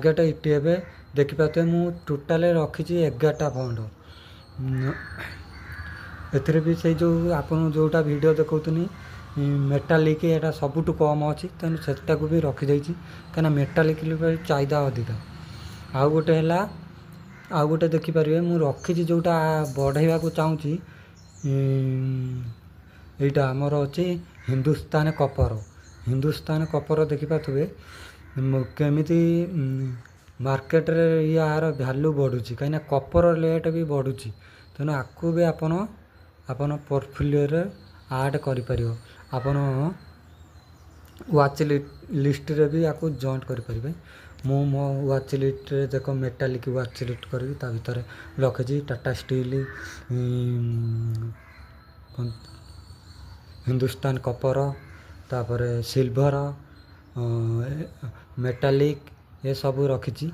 Target इटी ଏବେ ଦେଖିପାରୁଥିବେ ମୁଁ ଟୋଟାଲ ରଖିଛି 11ଟା ଫଣ୍ଡ। ଏଥିରେ ବି ସେଇ ଯେଉଁ ଆପଣ ଯେଉଁଟା ଭିଡ଼ିଓ ଦେଖାଉଥିଲି ମେଟାଲିକ୍ ଏଇଟା ସବୁଠୁ କମ୍ ଅଛି, ତେଣୁ ସେଟାକୁ ବି ରଖିଦେଇଛି କାହିଁକିନା ମେଟାଲିକ୍ ଚାହିଦା ଅଧିକା। ଆଉ ଗୋଟେ ହେଲା, ଆଉ ଗୋଟେ ଦେଖିପାରିବେ ମୁଁ ରଖିଛି ଯେଉଁଟା ବଢ଼େଇବାକୁ ଚାହୁଁଛି, ଏଇଟା ଆମର ଅଛି ହିନ୍ଦୁସ୍ତାନ କପର। ହିନ୍ଦୁସ୍ତାନ କପର ଦେଖିପାରୁଥିବେ କେମିତି ମାର୍କେଟରେ ୟାର ଭ୍ୟାଲୁ ବଢ଼ୁଛି, କାହିଁକିନା କପର ରେଟ୍ ବି ବଢ଼ୁଛି। ତେଣୁ ଆକୁ ବି ଆପଣ ପୋର୍ଟଫୋଲିଓରେ ଆଡ଼୍ କରିପାରିବ। ଆପଣ ୱାଚ୍ ଲିଷ୍ଟରେ ବି ଆକୁ ଜଏଣ୍ଟ କରିପାରିବେ। ମୁଁ ମୋ ୱାଚ୍ ଲିଷ୍ଟରେ ଦେଖ ମେଟାଲିକ୍ ୱାଚ୍ ଲିଷ୍ଟ କରିକି ତା ଭିତରେ ରଖିଛି ଟାଟା ଷ୍ଟିଲ୍, ହିନ୍ଦୁସ୍ତାନ କପର, ତାପରେ ସିଲଭର, ମେଟାଲିକ୍ ଏସବୁ ରଖିଛି।